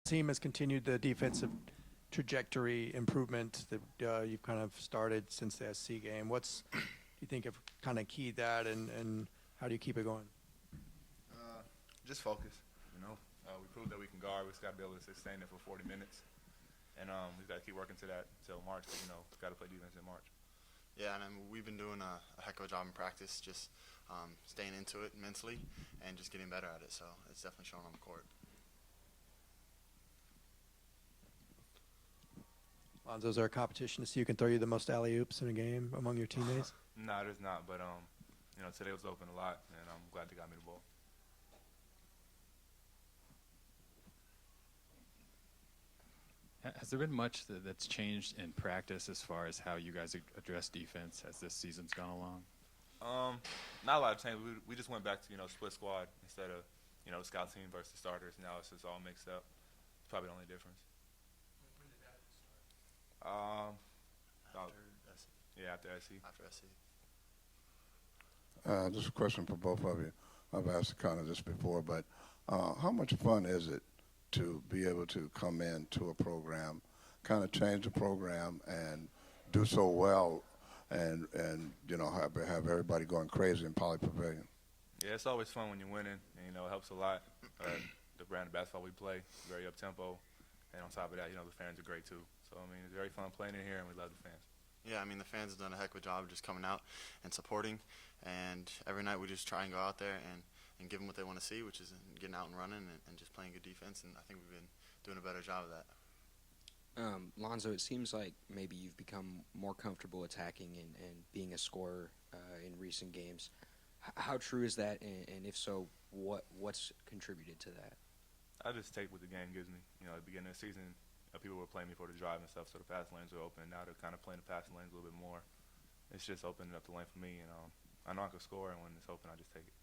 team has continued the defensive trajectory improvement that you've kind of started since the SC game. What's you think have kind of keyed that, and how do you keep it going? Just focus. We proved that we can guard. We just got to be able to sustain it for 40 minutes, and we've got to keep working to that until March. But, we've got to play defense in March. Yeah, and we've been doing a heck of a job in practice, just staying into it mentally and just getting better at it. So it's definitely shown on the court. Lonzo, is there a competition to see who can throw you the most alley-oops in a game among your teammates? No, there's not. But, today was open a lot, and I'm glad they got me the ball. Has there been much that's changed in practice as far as how you guys address defense as this season's gone along? Not a lot of change. We just went back to, split squad instead of, scout team versus starters. Now it's just all mixed up. It's probably the only difference. When did that start? After SC. Yeah, after SC. After SC. Just a question for both of you. I've asked kind of this before, but how much fun is it to be able to come into a program, kind of change the program, and do so well, and have everybody going crazy in Poly Pavilion? Yeah, it's always fun when you're winning, and it helps a lot. The brand of basketball we play, very up tempo, and on top of that, the fans are great too. So it's very fun playing in here, and we love the fans. Yeah, the fans have done a heck of a job just coming out and supporting, and every night we just try and go out there and give them what they want to see, which is getting out and running and just playing good defense, and I think we've been doing a better job of that. Lonzo, it seems like maybe you've become more comfortable attacking and being a scorer in recent games. How true is that, and if so, what's contributed to that? I just take what the game gives me. At the beginning of the season, people were playing me for the drive and stuff, so the passing lanes were open. Now they're kind of playing the passing lanes a little bit more. It's just opening up the lane for me, and I know I can score, and when it's open, I just take it.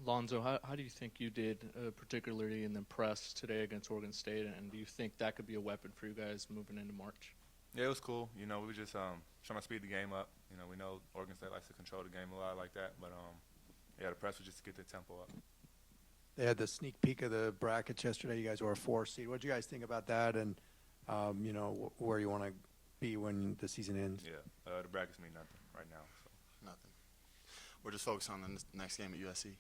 Lonzo, how do you think you did, particularly in the press today against Oregon State, and do you think that could be a weapon for you guys moving into March? Yeah, it was cool. We were just trying to speed the game up. We know Oregon State likes to control the game a lot like that, but the press was just to get the tempo up. They had the sneak peek of the brackets yesterday. You guys were a 4 seed. What do you guys think about that, and where you want to be when the season ends? Yeah, the brackets mean nothing right now. So. Nothing. We're just focused on the next game at USC.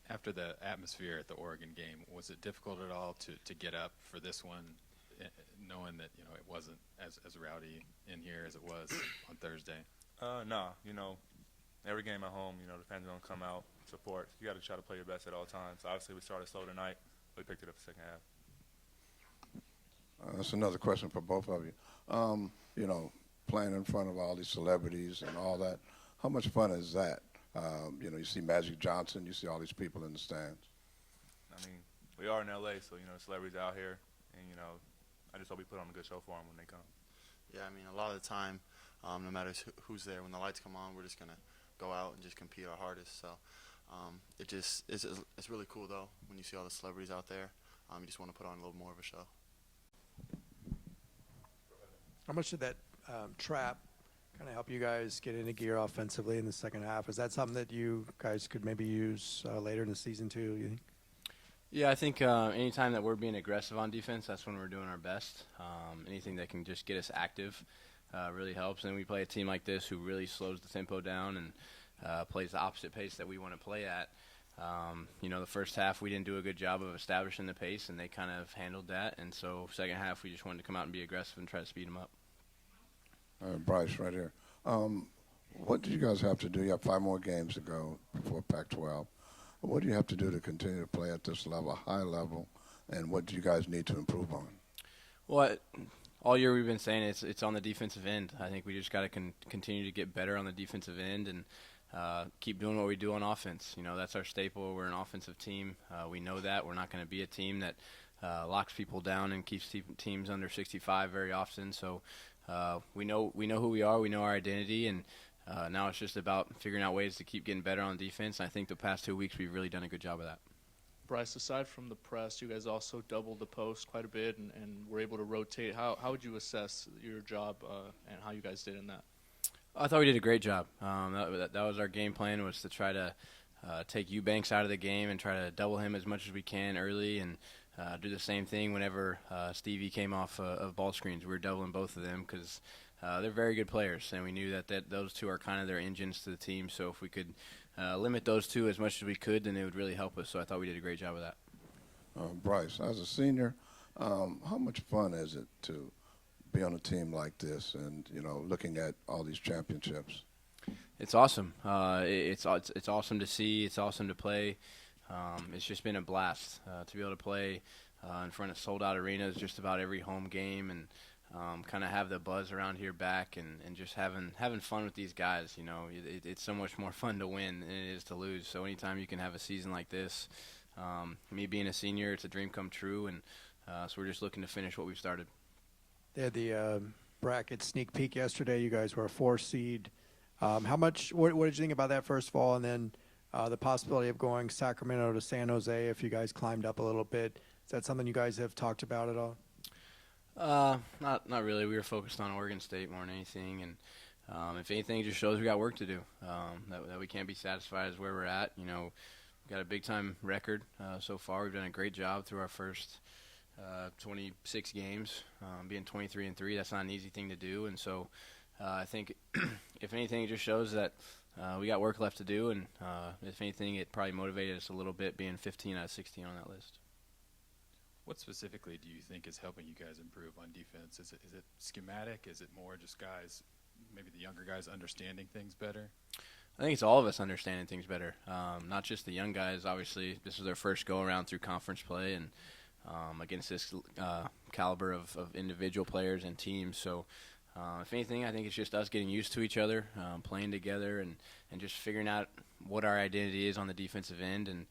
After the atmosphere at the Oregon game, was it difficult at all to get up for this one, knowing that it wasn't as rowdy in here as it was on Thursday? No, every game at home, the fans are going to come out, support. You got to try to play your best at all times. So obviously, we started slow tonight. We picked it up the second half. That's another question for both of you. Playing in front of all these celebrities and all that, how much fun is that? You see Magic Johnson, you see all these people in the stands. We are in L.A., so, the celebrities out here, and, I just hope we put on a good show for them when they come. Yeah, a lot of the time, no matter who's there, when the lights come on, we're just going to go out and just compete our hardest. So it's really cool, though, when you see all the celebrities out there. You just want to put on a little more of a show. How much did that trap kind of help you guys get into gear offensively in the second half? Is that something that you guys could maybe use later in the season too, you think? Yeah, I think anytime that we're being aggressive on defense, that's when we're doing our best. Anything that can just get us active really helps. And we play a team like this who really slows the tempo down and plays the opposite pace that we want to play at. The first half we didn't do a good job of establishing the pace, and they kind of handled that. And so second half we just wanted to come out and be aggressive and try to speed them up. Bryce, right here. What do you guys have to do? You have 5 more games to go before Pac-12. What do you have to do to continue to play at this level, high level, and what do you guys need to improve on? Well, all year we've been saying it's on the defensive end. I think we just got to continue to get better on the defensive end and keep doing what we do on offense. That's our staple. We're an offensive team. We know that. We're not going to be a team that locks people down and keeps teams under 65 very often. So we know who we are. We know our identity, and now it's just about figuring out ways to keep getting better on defense. And I think the past 2 weeks we've really done a good job of that. Bryce, aside from the press, you guys also doubled the post quite a bit and were able to rotate. How would you assess your job and how you guys did in that? I thought we did a great job. That was our game plan, was to try to take Eubanks out of the game and try to double him as much as we can early, and do the same thing whenever Stevie came off of ball screens. We were doubling both of them because they're very good players, and we knew that those two are kind of their engines to the team. So if we could limit those two as much as we could, then it would really help us. So I thought we did a great job of that. Bryce, as a senior, how much fun is it to be on a team like this and, looking at all these championships? It's awesome. It's awesome to see. It's awesome to play. It's just been a blast to be able to play in front of sold-out arenas just about every home game, and kind of have the buzz around here back, and just having fun with these guys. It's so much more fun to win than it is to lose. So anytime you can have a season like this, me being a senior, it's a dream come true, and so we're just looking to finish what we've started. They had the bracket sneak peek yesterday. You guys were a 4 seed. What did you think about that, first of all, and then the possibility of going Sacramento to San Jose if you guys climbed up a little bit? Is that something you guys have talked about at all? Not really. We were focused on Oregon State more than anything, and if anything, it just shows we got work to do. That we can't be satisfied as where we're at. We got a big time record so far. We've done a great job through our first 26 games, being 23-3. That's not an easy thing to do, and so I think if anything, it just shows that we got work left to do, and if anything, it probably motivated us a little bit being 15 out of 16 on that list. What specifically do you think is helping you guys improve on defense? Is it schematic? Is it more just guys, maybe the younger guys, understanding things better? I think it's all of us understanding things better, not just the young guys. Obviously, this is their first go-around through conference play, and against this caliber of individual players and teams. So if anything, I think it's just us getting used to each other, playing together, and just figuring out what our identity is on the defensive end. And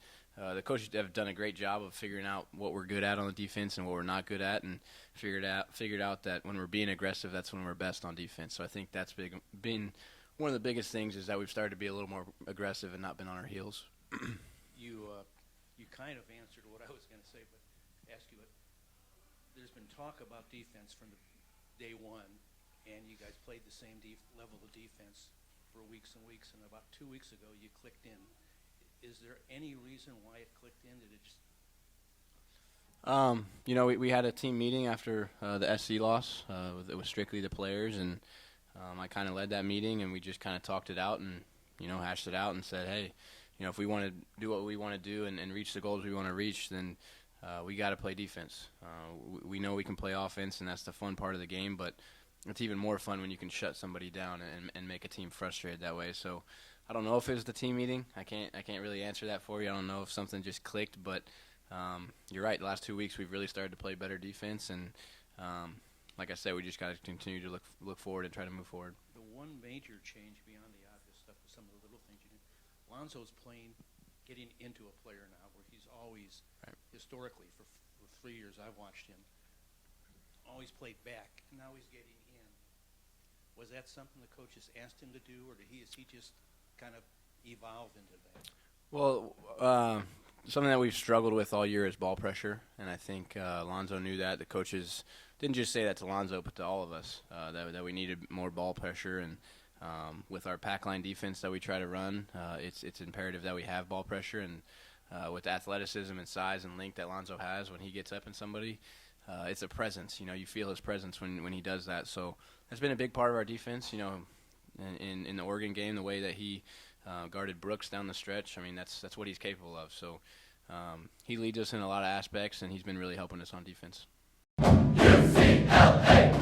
the coaches have done a great job of figuring out what we're good at on the defense and what we're not good at, and figured out that when we're being aggressive, that's when we're best on defense. So I think that's been one of the biggest things, is that we've started to be a little more aggressive and not been on our heels. You kind of answered what I was going to say, but ask you it. There's been talk about defense from the day one, and you guys played the same level of defense for weeks and weeks, and about 2 weeks ago you clicked in. Is there any reason why it clicked in? Did it just we had a team meeting after the SC loss. It was strictly the players, and I kind of led that meeting, and we just kind of talked it out and, hashed it out and said, hey, if we want to do what we want to do and reach the goals we want to reach, then we got to play defense. We know we can play offense, and that's the fun part of the game, but it's even more fun when you can shut somebody down and make a team frustrated that way. So I don't know if it was the team meeting. I can't really answer that for you. I don't know if something just clicked, but you're right. The last 2 weeks we've really started to play better defense, and like I said, we just got to continue to look forward and try to move forward. the one major change beyond the obvious stuff with some of the little things you do? Lonzo's getting into a player now where he's always, historically, for 3 years I've watched him, always played back, and now he's getting in. Was that something the coaches asked him to do, or is he just kind of evolved into that? Well, something that we've struggled with all year is ball pressure, and I think Lonzo knew that. The coaches didn't just say that to Lonzo, but to all of us, that we needed more ball pressure. And with our pack line defense that we try to run, it's imperative that we have ball pressure. And with the athleticism and size and length that Lonzo has when he gets up in somebody, it's a presence. You feel his presence when he does that. So that's been a big part of our defense. In the Oregon game, the way that he guarded Brooks down the stretch, I mean, that's what he's capable of. So he leads us in a lot of aspects, and he's been really helping us on defense. UCLA